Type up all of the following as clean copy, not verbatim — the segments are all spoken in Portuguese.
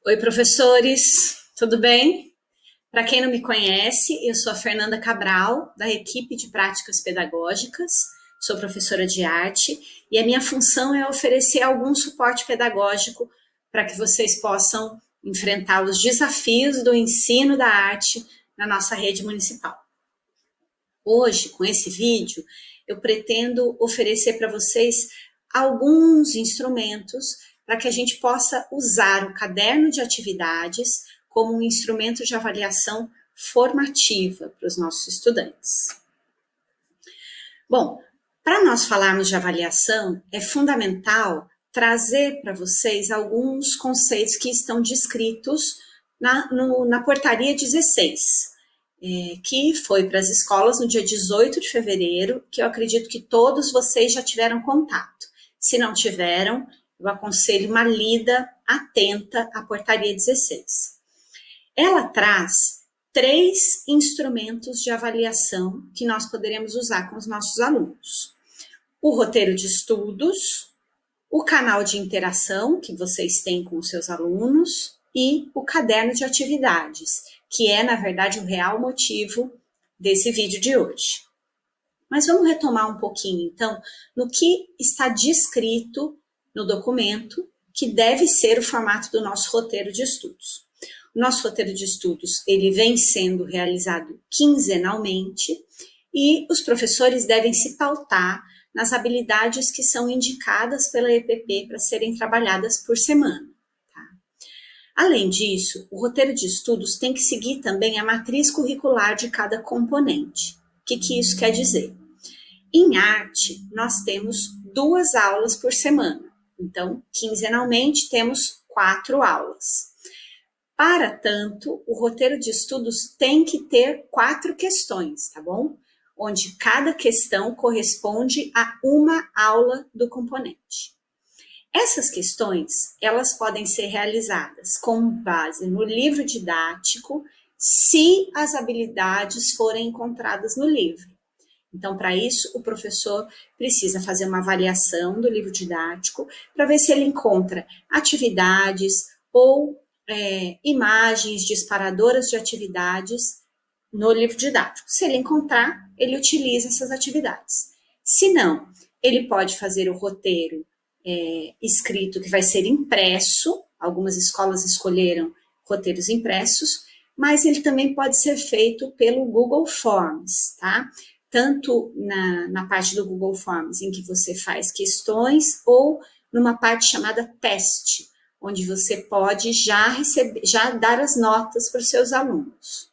Oi, professores, tudo bem? Para quem não me conhece, eu sou a Fernanda Cabral, da equipe de práticas pedagógicas, sou professora de arte e a minha função é oferecer algum suporte pedagógico para que vocês possam enfrentar os desafios do ensino da arte na nossa rede municipal. Hoje, com esse vídeo, eu pretendo oferecer para vocês alguns instrumentos para que a gente possa usar o caderno de atividades como um instrumento de avaliação formativa para os nossos estudantes. Bom, para nós falarmos de avaliação, é fundamental trazer para vocês alguns conceitos que estão descritos na portaria 16, que foi para as escolas no dia 18 de fevereiro, que eu acredito que todos vocês já tiveram contato. Se não tiveram, eu aconselho uma lida atenta à portaria 16. Ela traz 3 instrumentos de avaliação que nós poderemos usar com os nossos alunos. O roteiro de estudos, o canal de interação que vocês têm com os seus alunos e o caderno de atividades, que é, na verdade, o real motivo desse vídeo de hoje. Mas vamos retomar um pouquinho, então, no que está descrito no documento, que deve ser o formato do nosso roteiro de estudos. O nosso roteiro de estudos, ele vem sendo realizado quinzenalmente e os professores devem se pautar nas habilidades que são indicadas pela EPP para serem trabalhadas por semana. Tá? Além disso, o roteiro de estudos tem que seguir também a matriz curricular de cada componente. O que isso quer dizer? Em arte, nós temos 2 aulas por semana. Então, quinzenalmente, temos 4 aulas. Para tanto, o roteiro de estudos tem que ter 4 questões, tá bom? Onde cada questão corresponde a uma aula do componente. Essas questões, elas podem ser realizadas com base no livro didático, se as habilidades forem encontradas no livro. Então, para isso, o professor precisa fazer uma avaliação do livro didático para ver se ele encontra atividades ou imagens disparadoras de atividades no livro didático. Se ele encontrar, ele utiliza essas atividades. Se não, ele pode fazer o roteiro escrito que vai ser impresso. Algumas escolas escolheram roteiros impressos, mas ele também pode ser feito pelo Google Forms, tá? Tanto na parte do Google Forms, em que você faz questões, ou numa parte chamada teste, onde você pode já dar as notas para os seus alunos.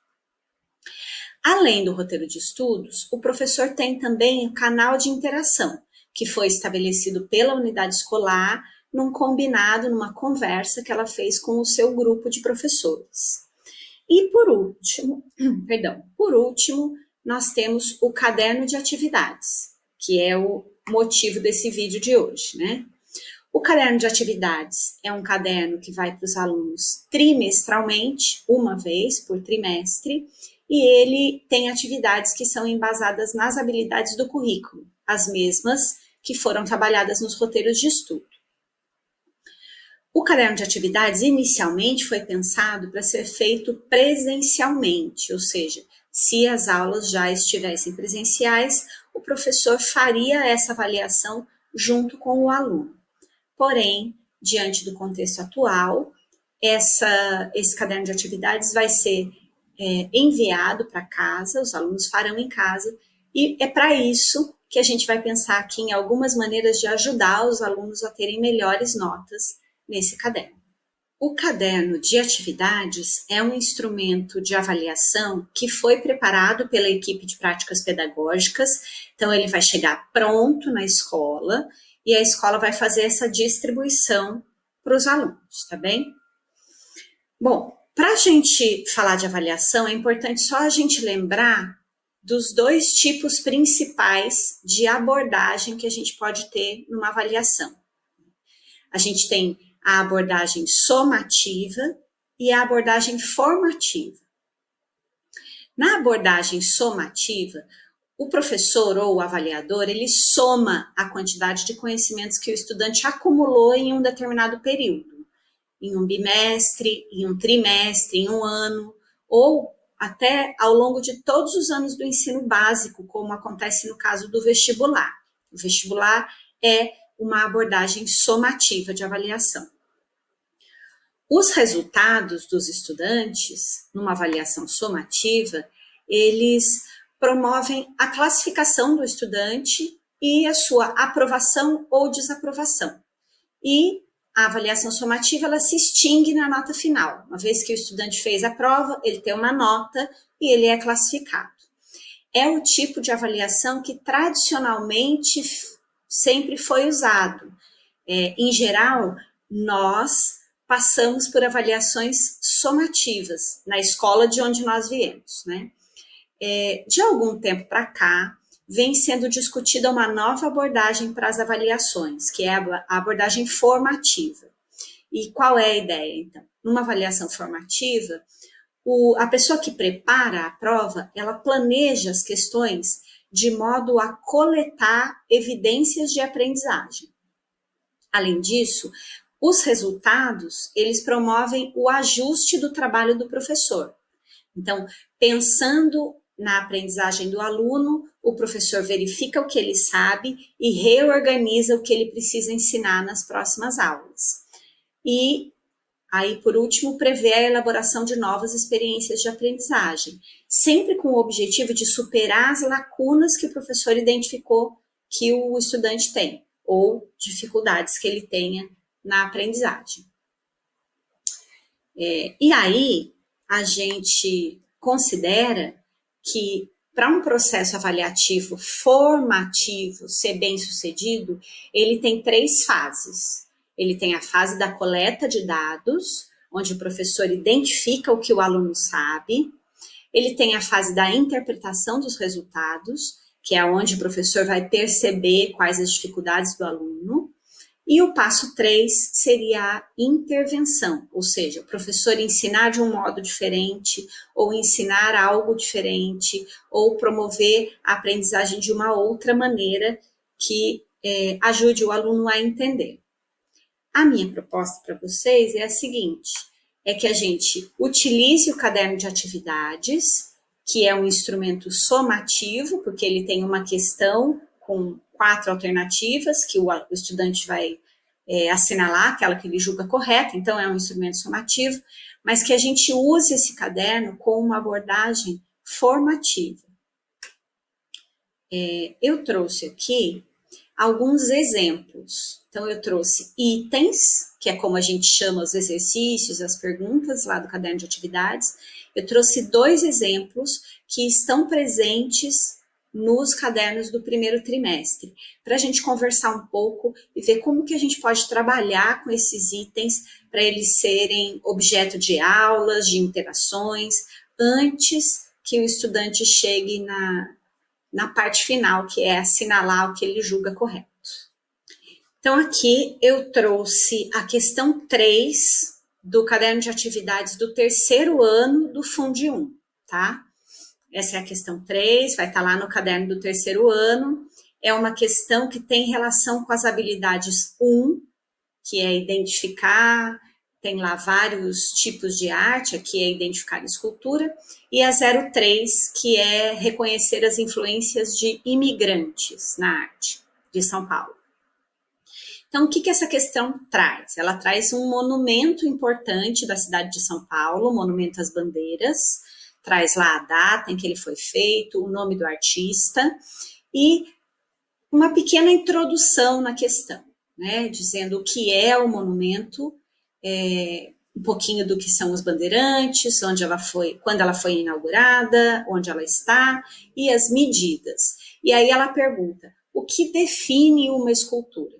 Além do roteiro de estudos, o professor tem também o canal de interação, que foi estabelecido pela unidade escolar, num combinado, numa conversa que ela fez com o seu grupo de professores. E por último, nós temos o caderno de atividades, que é o motivo desse vídeo de hoje, né? O caderno de atividades é um caderno que vai para os alunos trimestralmente, uma vez por trimestre, e ele tem atividades que são embasadas nas habilidades do currículo, as mesmas que foram trabalhadas nos roteiros de estudo. O caderno de atividades inicialmente foi pensado para ser feito presencialmente, ou seja, se as aulas já estivessem presenciais, o professor faria essa avaliação junto com o aluno. Porém, diante do contexto atual, esse caderno de atividades vai ser enviado para casa, os alunos farão em casa, e é para isso que a gente vai pensar aqui em algumas maneiras de ajudar os alunos a terem melhores notas nesse caderno. O caderno de atividades é um instrumento de avaliação que foi preparado pela equipe de práticas pedagógicas, então ele vai chegar pronto na escola e a escola vai fazer essa distribuição para os alunos, tá bem? Bom, para a gente falar de avaliação, é importante só a gente lembrar dos 2 tipos principais de abordagem que a gente pode ter numa avaliação. A gente tem a abordagem somativa e a abordagem formativa. Na abordagem somativa, o professor ou o avaliador, ele soma a quantidade de conhecimentos que o estudante acumulou em um determinado período. em um bimestre, em um trimestre, em um ano, ou até ao longo de todos os anos do ensino básico, como acontece no caso do vestibular. O vestibular é uma abordagem somativa de avaliação. Os resultados dos estudantes, numa avaliação somativa, eles promovem a classificação do estudante e a sua aprovação ou desaprovação. E a avaliação somativa, ela se extingue na nota final. Uma vez que o estudante fez a prova, ele tem uma nota e ele é classificado. É o tipo de avaliação que tradicionalmente sempre foi usado. Em geral, nós passamos por avaliações somativas na escola de onde nós viemos, né? De algum tempo para cá, vem sendo discutida uma nova abordagem para as avaliações, que é a abordagem formativa. E qual é a ideia, então? Numa avaliação formativa, a pessoa que prepara a prova, ela planeja as questões de modo a coletar evidências de aprendizagem. Além disso, os resultados, eles promovem o ajuste do trabalho do professor. Então, pensando na aprendizagem do aluno, o professor verifica o que ele sabe e reorganiza o que ele precisa ensinar nas próximas aulas. E aí, por último, prevê a elaboração de novas experiências de aprendizagem, sempre com o objetivo de superar as lacunas que o professor identificou que o estudante tem, ou dificuldades que ele tenha na aprendizagem. E aí, a gente considera que para um processo avaliativo formativo ser bem sucedido, ele tem 3 fases. Ele tem a fase da coleta de dados, onde o professor identifica o que o aluno sabe. Ele tem a fase da interpretação dos resultados, que é onde o professor vai perceber quais as dificuldades do aluno. E o passo 3 seria a intervenção, ou seja, o professor ensinar de um modo diferente, ou ensinar algo diferente, ou promover a aprendizagem de uma outra maneira que ajude o aluno a entender. A minha proposta para vocês é a seguinte, é que a gente utilize o caderno de atividades, que é um instrumento somativo, porque ele tem uma questão com 4 alternativas que o estudante vai assinalar, aquela que ele julga correta, então é um instrumento somativo, mas que a gente use esse caderno com uma abordagem formativa. Eu trouxe aqui alguns exemplos. Então, eu trouxe itens, que é como a gente chama os exercícios, as perguntas lá do caderno de atividades. Eu trouxe 2 exemplos que estão presentes nos cadernos do primeiro trimestre, para a gente conversar um pouco e ver como que a gente pode trabalhar com esses itens para eles serem objeto de aulas, de interações, antes que o estudante chegue na parte final, que é assinalar o que ele julga correto. Então, aqui eu trouxe a questão 3 do caderno de atividades do 3º ano do Fundi 1, tá? Essa é a questão 3, vai estar lá no caderno do 3º ano. É uma questão que tem relação com as habilidades 1, que é identificar, tem lá vários tipos de arte, aqui é identificar escultura, e a 03, que é reconhecer as influências de imigrantes na arte de São Paulo. Então, o que essa questão traz? Ela traz um monumento importante da cidade de São Paulo, o Monumento às Bandeiras, traz lá a data em que ele foi feito, o nome do artista, e uma pequena introdução na questão, né, dizendo o que é o monumento, um pouquinho do que são os bandeirantes, onde ela foi, quando ela foi inaugurada, onde ela está, e as medidas. E aí ela pergunta, o que define uma escultura?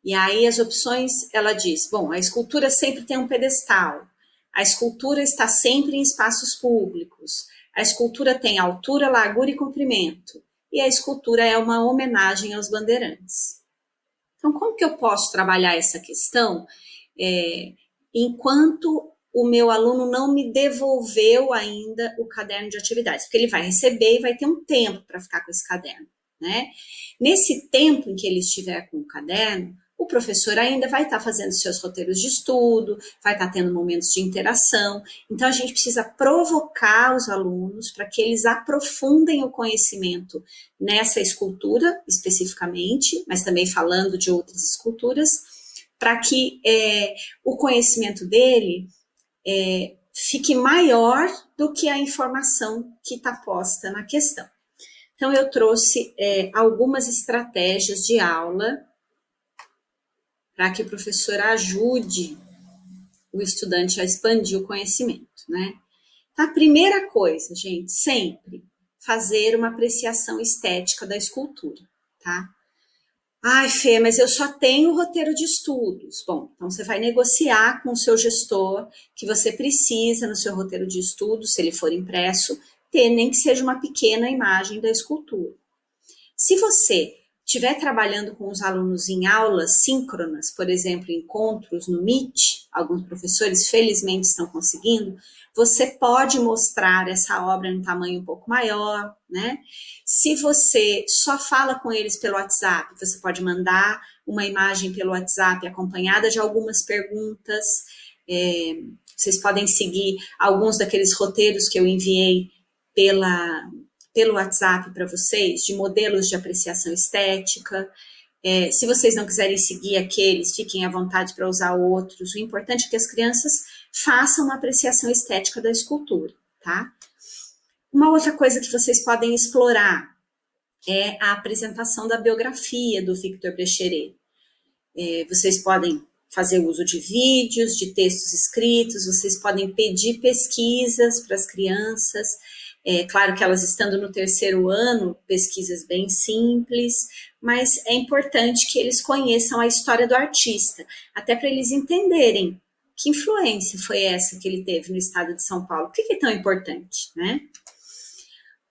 E aí as opções, ela diz, bom, a escultura sempre tem um pedestal, a escultura está sempre em espaços públicos, a escultura tem altura, largura e comprimento, e a escultura é uma homenagem aos bandeirantes. Então, como que eu posso trabalhar essa questão enquanto o meu aluno não me devolveu ainda o caderno de atividades? Porque ele vai receber e vai ter um tempo para ficar com esse caderno, né? Nesse tempo em que ele estiver com o caderno, o professor ainda vai estar fazendo seus roteiros de estudo, vai estar tendo momentos de interação. Então, a gente precisa provocar os alunos para que eles aprofundem o conhecimento nessa escultura, especificamente, mas também falando de outras esculturas, para que o conhecimento dele fique maior do que a informação que está posta na questão. Então, eu trouxe algumas estratégias de aula para que o professor ajude o estudante a expandir o conhecimento, né? Então, a primeira coisa, gente, sempre fazer uma apreciação estética da escultura, tá? Ai, Fê, mas eu só tenho roteiro de estudos. Bom, então você vai negociar com o seu gestor que você precisa no seu roteiro de estudos, se ele for impresso, ter nem que seja uma pequena imagem da escultura. Se você estiver trabalhando com os alunos em aulas síncronas, por exemplo, encontros no Meet, alguns professores felizmente estão conseguindo, você pode mostrar essa obra em tamanho um pouco maior, né? Se você só fala com eles pelo WhatsApp, você pode mandar uma imagem pelo WhatsApp acompanhada de algumas perguntas. Vocês podem seguir alguns daqueles roteiros que eu enviei pelo WhatsApp para vocês, de modelos de apreciação estética. Se vocês não quiserem seguir aqueles, fiquem à vontade para usar outros. O importante é que as crianças façam uma apreciação estética da escultura, tá? Uma outra coisa que vocês podem explorar é a apresentação da biografia do Victor Brecheret. Vocês podem fazer uso de vídeos, de textos escritos, vocês podem pedir pesquisas para as crianças. Claro que elas estando no terceiro ano, pesquisas bem simples, mas é importante que eles conheçam a história do artista, até para eles entenderem que influência foi essa que ele teve no estado de São Paulo, por que é tão importante, né?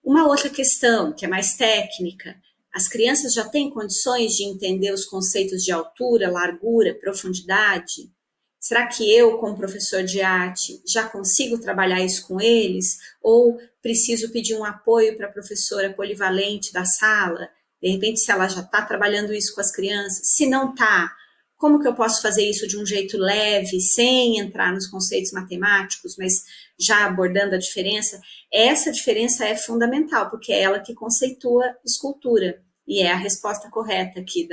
Uma outra questão, que é mais técnica, as crianças já têm condições de entender os conceitos de altura, largura, profundidade? Será que eu, como professor de arte, já consigo trabalhar isso com eles? Ou preciso pedir um apoio para a professora polivalente da sala? De repente, se ela já está trabalhando isso com as crianças, se não está, como que eu posso fazer isso de um jeito leve, sem entrar nos conceitos matemáticos, mas já abordando a diferença? Essa diferença é fundamental, porque é ela que conceitua escultura, e é a resposta correta aqui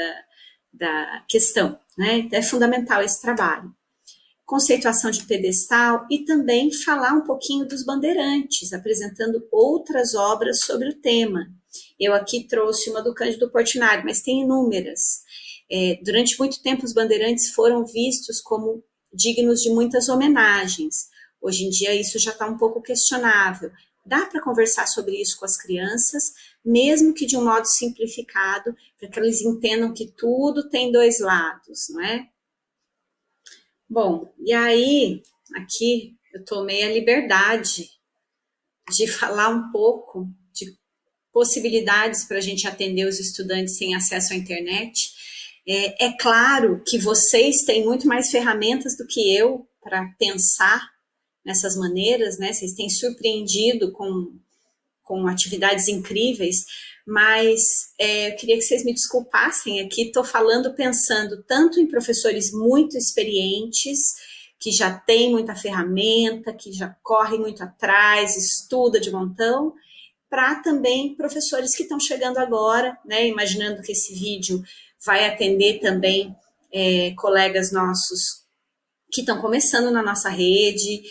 da questão, né? Então, é fundamental esse trabalho. Conceituação de pedestal e também falar um pouquinho dos bandeirantes, apresentando outras obras sobre o tema. Eu aqui trouxe uma do Cândido Portinari, mas tem inúmeras. Durante muito tempo, os bandeirantes foram vistos como dignos de muitas homenagens. Hoje em dia, isso já está um pouco questionável. Dá para conversar sobre isso com as crianças, mesmo que de um modo simplificado, para que eles entendam que tudo tem dois lados, não é? Bom, e aí, aqui eu tomei a liberdade de falar um pouco de possibilidades para a gente atender os estudantes sem acesso à internet. É claro que vocês têm muito mais ferramentas do que eu para pensar nessas maneiras, né? Vocês têm surpreendido com atividades incríveis, mas eu queria que vocês me desculpassem aqui, estou falando pensando tanto em professores muito experientes, que já têm muita ferramenta, que já correm muito atrás, estuda de montão, para também professores que estão chegando agora, né, imaginando que esse vídeo vai atender também colegas nossos que estão começando na nossa rede,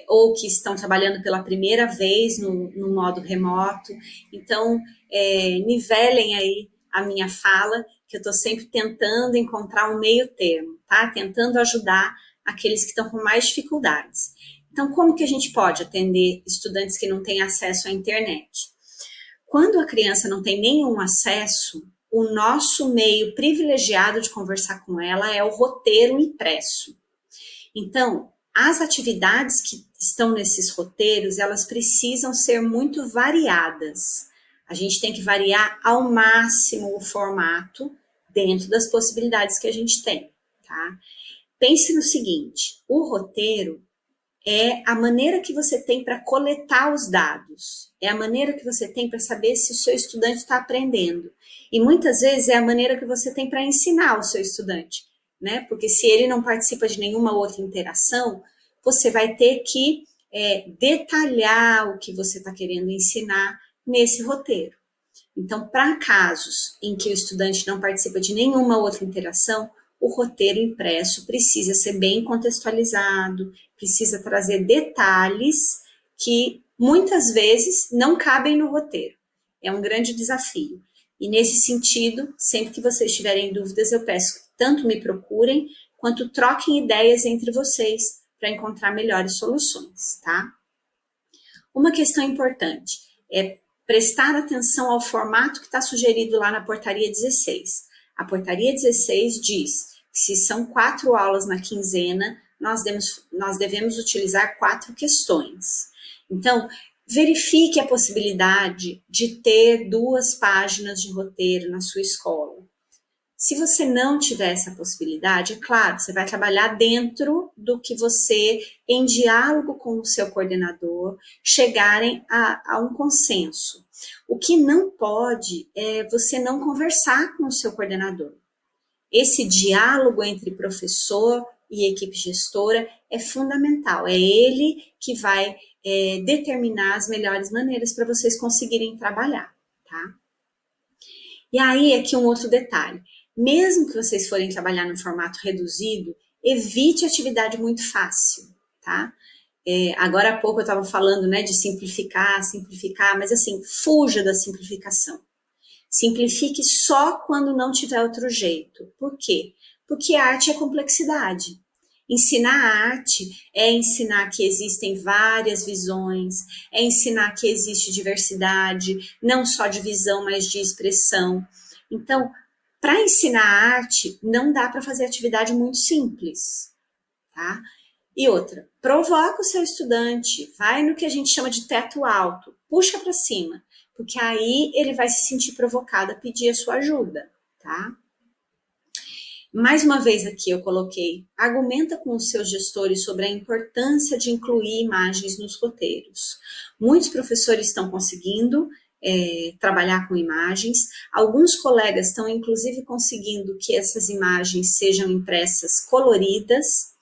ou que estão trabalhando pela primeira vez no modo remoto. Então, nivelem aí a minha fala, que eu estou sempre tentando encontrar um meio termo, tá? Tentando ajudar aqueles que estão com mais dificuldades. Então, como que a gente pode atender estudantes que não têm acesso à internet? Quando a criança não tem nenhum acesso, o nosso meio privilegiado de conversar com ela é o roteiro impresso. Então, as atividades que estão nesses roteiros, elas precisam ser muito variadas. A gente tem que variar ao máximo o formato dentro das possibilidades que a gente tem, tá? Pense no seguinte, o roteiro é a maneira que você tem para coletar os dados, é a maneira que você tem para saber se o seu estudante está aprendendo. E muitas vezes é a maneira que você tem para ensinar o seu estudante, né? Porque se ele não participa de nenhuma outra interação, você vai ter que detalhar o que você está querendo ensinar nesse roteiro. Então, para casos em que o estudante não participa de nenhuma outra interação, o roteiro impresso precisa ser bem contextualizado, precisa trazer detalhes que muitas vezes não cabem no roteiro. É um grande desafio. E nesse sentido, sempre que vocês tiverem dúvidas, eu peço que tanto me procurem, quanto troquem ideias entre vocês para encontrar melhores soluções, tá? Uma questão importante é prestar atenção ao formato que está sugerido lá na portaria 16. A portaria 16 diz que se são 4 aulas na quinzena, nós devemos utilizar 4 questões. Então, verifique a possibilidade de ter 2 páginas de roteiro na sua escola. Se você não tiver essa possibilidade, é claro, você vai trabalhar dentro do que você, em diálogo com o seu coordenador, chegarem a um consenso. O que não pode é você não conversar com o seu coordenador. Esse diálogo entre professor e equipe gestora é fundamental. É ele que vai determinar as melhores maneiras para vocês conseguirem trabalhar, tá? E aí, aqui um outro detalhe. Mesmo que vocês forem trabalhar no formato reduzido, evite atividade muito fácil, tá? Agora há pouco eu estava falando, né, de simplificar, mas assim, fuja da simplificação. Simplifique só quando não tiver outro jeito. Por quê? Porque a arte é complexidade. Ensinar a arte é ensinar que existem várias visões, é ensinar que existe diversidade, não só de visão, mas de expressão. Então, para ensinar a arte, não dá para fazer atividade muito simples, tá? E outra, provoca o seu estudante, vai no que a gente chama de teto alto, puxa para cima, porque aí ele vai se sentir provocado a pedir a sua ajuda, tá? Mais uma vez aqui eu coloquei, argumenta com os seus gestores sobre a importância de incluir imagens nos roteiros. Muitos professores estão conseguindo trabalhar com imagens, alguns colegas estão inclusive conseguindo que essas imagens sejam impressas coloridas,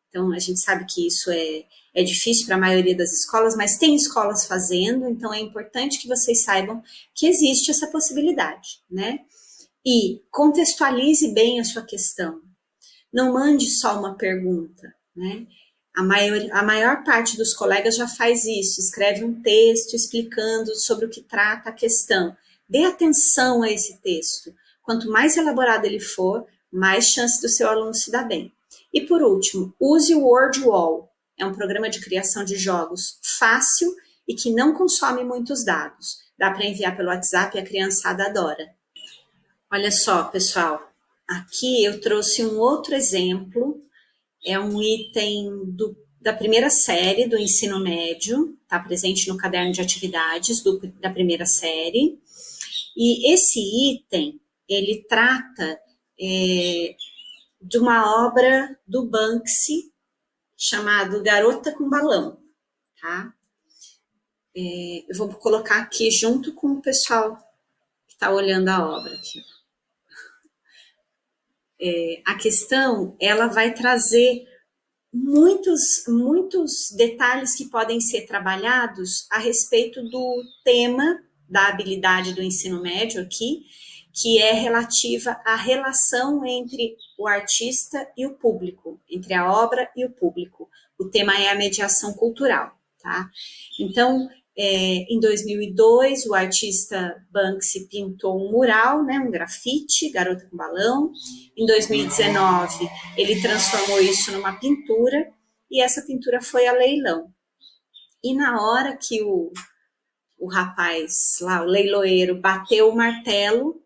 então a gente sabe que isso é difícil para a maioria das escolas, mas tem escolas fazendo, então é importante que vocês saibam que existe essa possibilidade, né? E contextualize bem a sua questão. Não mande só uma pergunta, né? A maior parte dos colegas já faz isso, escreve um texto explicando sobre o que trata a questão. Dê atenção a esse texto. Quanto mais elaborado ele for, mais chance do seu aluno se dar bem. E por último, use o WordWall. É um programa de criação de jogos fácil e que não consome muitos dados. Dá para enviar pelo WhatsApp e a criançada adora. Olha só, pessoal, aqui eu trouxe um outro exemplo, é um item da primeira série do ensino médio, está presente no caderno de atividades da primeira série, e esse item, ele trata de uma obra do Banksy, chamado Garota com Balão, tá? Eu vou colocar aqui junto com o pessoal que está olhando a obra aqui. A questão, ela vai trazer muitos detalhes que podem ser trabalhados a respeito do tema da habilidade do ensino médio aqui, que é relativa à relação entre o artista e o público, entre a obra e o público. O tema é a mediação cultural, tá? Então, em 2002, o artista Banksy pintou um mural, né, um grafite, Garota com Balão. Em 2019, ele transformou isso numa pintura, e essa pintura foi a leilão. E na hora que o rapaz, lá, o leiloeiro, bateu o martelo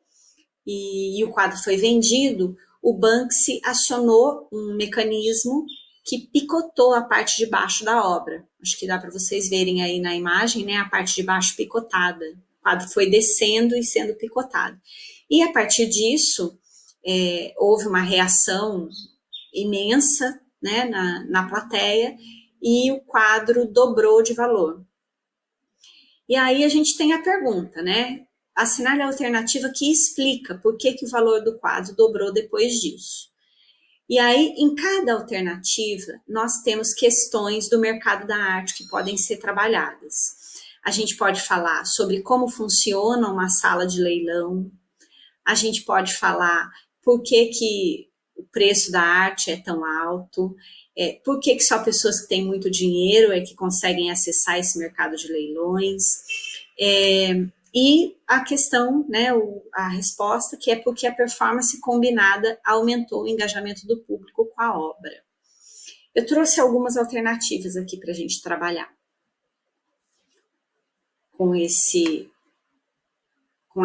e o quadro foi vendido, o Banksy acionou um mecanismo que picotou a parte de baixo da obra. Acho que dá para vocês verem aí na imagem, né, a parte de baixo picotada. O quadro foi descendo e sendo picotado. E a partir disso, houve uma reação imensa, né, na plateia, e o quadro dobrou de valor. E aí a gente tem a pergunta, né? Assinale a alternativa que explica por que o valor do quadro dobrou depois disso. E aí, em cada alternativa, nós temos questões do mercado da arte que podem ser trabalhadas. A gente pode falar sobre como funciona uma sala de leilão, a gente pode falar por que o preço da arte é tão alto, por que só pessoas que têm muito dinheiro é que conseguem acessar esse mercado de leilões, e a questão, né, a resposta, que é porque a performance combinada aumentou o engajamento do público com a obra. Eu trouxe algumas alternativas aqui para a gente trabalhar com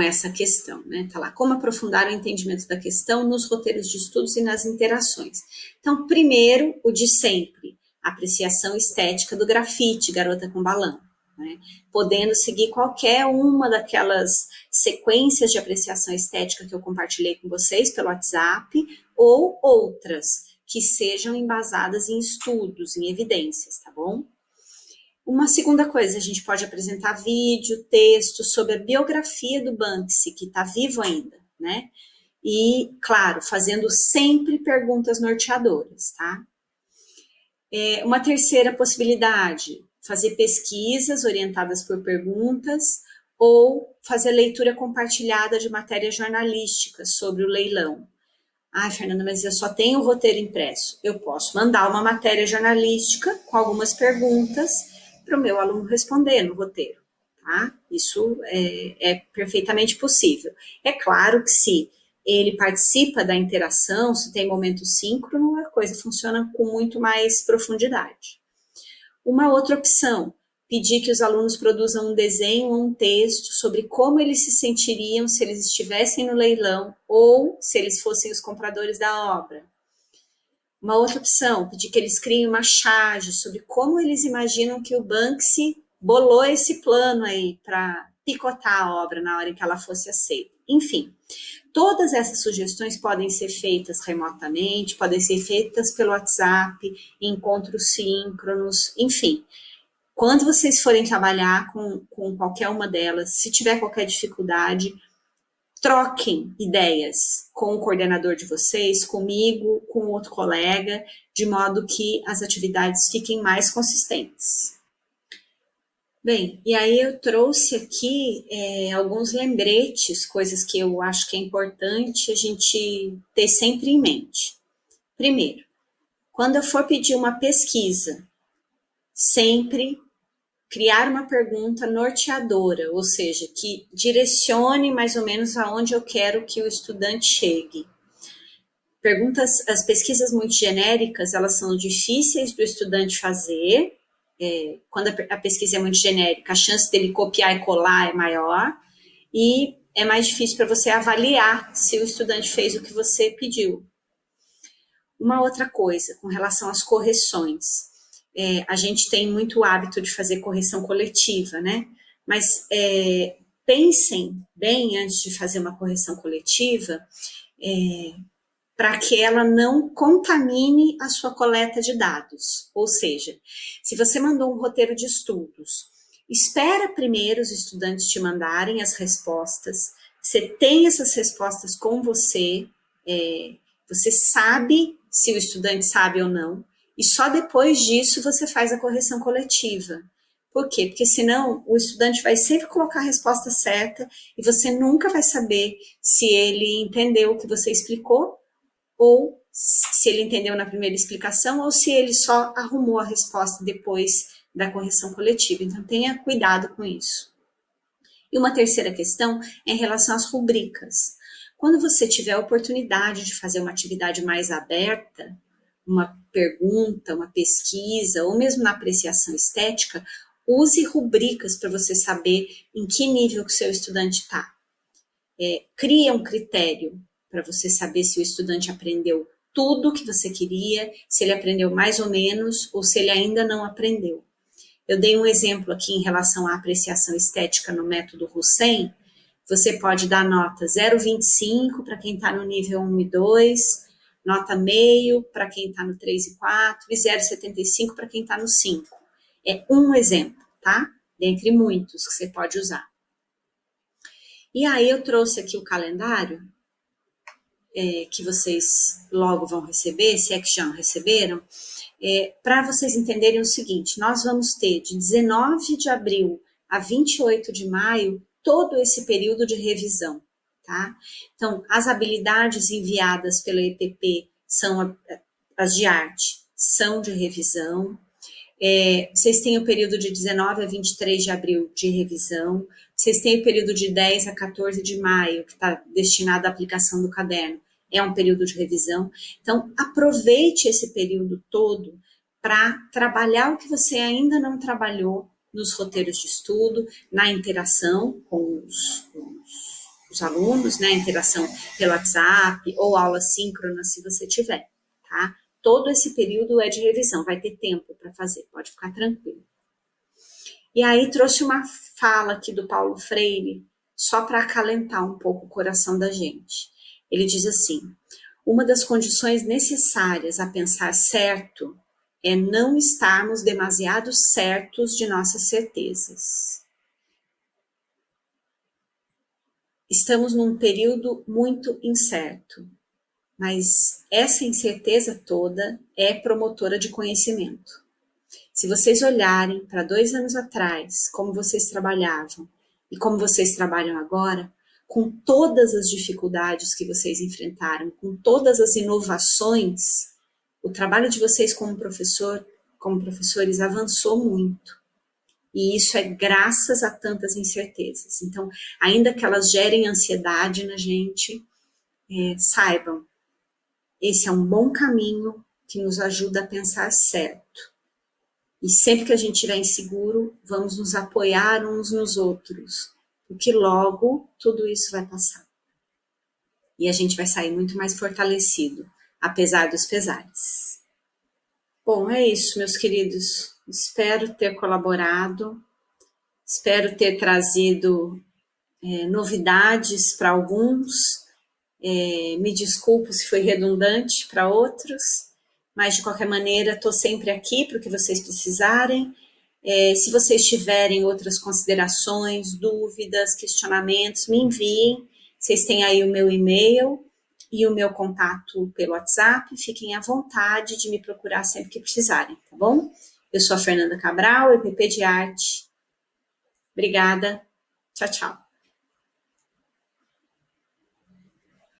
essa questão, né? Tá lá, como aprofundar o entendimento da questão nos roteiros de estudos e nas interações. Então, primeiro, o de sempre, apreciação estética do grafite, Garota com Balão, né? Podendo seguir qualquer uma daquelas sequências de apreciação estética que eu compartilhei com vocês pelo WhatsApp, ou outras que sejam embasadas em estudos, em evidências, tá bom? Uma segunda coisa, a gente pode apresentar vídeo, texto sobre a biografia do Banksy, que está vivo ainda, né? E, claro, fazendo sempre perguntas norteadoras, tá? Uma terceira possibilidade, fazer pesquisas orientadas por perguntas ou fazer leitura compartilhada de matérias jornalísticas sobre o leilão. Ai, Fernanda, mas eu só tenho o roteiro impresso. Eu posso mandar uma matéria jornalística com algumas perguntas para o meu aluno responder no roteiro, tá? Isso é perfeitamente possível. É claro que se ele participa da interação, se tem momento síncrono, a coisa funciona com muito mais profundidade. Uma outra opção, pedir que os alunos produzam um desenho ou um texto sobre como eles se sentiriam se eles estivessem no leilão ou se eles fossem os compradores da obra. Uma outra opção, pedir que eles criem uma charge sobre como eles imaginam que o Banksy bolou esse plano aí para picotar a obra na hora em que ela fosse aceita. Enfim, todas essas sugestões podem ser feitas remotamente, podem ser feitas pelo WhatsApp, em encontros síncronos, enfim. Quando vocês forem trabalhar com qualquer uma delas, se tiver qualquer dificuldade, troquem ideias com o coordenador de vocês, comigo, com outro colega, de modo que as atividades fiquem mais consistentes. Bem, e aí eu trouxe aqui alguns lembretes, coisas que eu acho que é importante a gente ter sempre em mente. Primeiro, quando eu for pedir uma pesquisa, sempre criar uma pergunta norteadora, ou seja, que direcione mais ou menos aonde eu quero que o estudante chegue. As pesquisas muito genéricas, elas são difíceis do estudante fazer. Quando a pesquisa é muito genérica, a chance dele copiar e colar é maior, e é mais difícil para você avaliar se o estudante fez o que você pediu. Uma outra coisa, com relação às correções. A gente tem muito hábito de fazer correção coletiva, né? Mas pensem bem antes de fazer uma correção coletiva, para que ela não contamine a sua coleta de dados. Ou seja, se você mandou um roteiro de estudos, espera primeiro os estudantes te mandarem as respostas, você tem essas respostas com você, você sabe se o estudante sabe ou não, e só depois disso você faz a correção coletiva. Por quê? Porque senão o estudante vai sempre colocar a resposta certa e você nunca vai saber se ele entendeu o que você explicou ou se ele entendeu na primeira explicação ou se ele só arrumou a resposta depois da correção coletiva. Então, tenha cuidado com isso. E uma terceira questão é em relação às rubricas. Quando você tiver a oportunidade de fazer uma atividade mais aberta, uma pergunta, uma pesquisa, ou mesmo na apreciação estética, use rubricas para você saber em que nível que o seu estudante está. Cria um critério para você saber se o estudante aprendeu tudo o que você queria, se ele aprendeu mais ou menos, ou se ele ainda não aprendeu. Eu dei um exemplo aqui em relação à apreciação estética no método Husserl. Você pode dar nota 0,25 para quem está no nível 1 e 2, nota meio para quem está no 3 e 4 e 0,75 para quem está no 5. É um exemplo, tá? Dentre muitos que você pode usar. E aí eu trouxe aqui o calendário, que vocês logo vão receber, se é que já receberam, para vocês entenderem o seguinte, nós vamos ter de 19 de abril a 28 de maio todo esse período de revisão, tá? Então, as habilidades enviadas pela EPP são as de arte, são de revisão. Vocês têm o período de 19 a 23 de abril de revisão, vocês têm o período de 10 a 14 de maio, que está destinado à aplicação do caderno, é um período de revisão. Então, aproveite esse período todo para trabalhar o que você ainda não trabalhou nos roteiros de estudo, na interação com os alunos, né, interação pelo WhatsApp ou aula síncrona, se você tiver, tá? Todo esse período é de revisão, vai ter tempo para fazer, pode ficar tranquilo. E aí trouxe uma fala aqui do Paulo Freire, só para acalentar um pouco o coração da gente. Ele diz assim, uma das condições necessárias a pensar certo é não estarmos demasiado certos de nossas certezas. Estamos num período muito incerto, mas essa incerteza toda é promotora de conhecimento. Se vocês olharem para 2 anos atrás, como vocês trabalhavam e como vocês trabalham agora, com todas as dificuldades que vocês enfrentaram, com todas as inovações, o trabalho de vocês como professores avançou muito. E isso é graças a tantas incertezas. Então, ainda que elas gerem ansiedade na gente, saibam, esse é um bom caminho que nos ajuda a pensar certo. E sempre que a gente estiver inseguro, vamos nos apoiar uns nos outros, porque logo tudo isso vai passar. E a gente vai sair muito mais fortalecido, apesar dos pesares. Bom, é isso, meus queridos. Espero ter colaborado, espero ter trazido novidades para alguns. Me desculpo se foi redundante para outros, mas de qualquer maneira estou sempre aqui para o que vocês precisarem. Se vocês tiverem outras considerações, dúvidas, questionamentos, me enviem. Vocês têm aí o meu e-mail e o meu contato pelo WhatsApp. Fiquem à vontade de me procurar sempre que precisarem, tá bom? Eu sou a Fernanda Cabral, EPP de Arte. Obrigada. Tchau, tchau.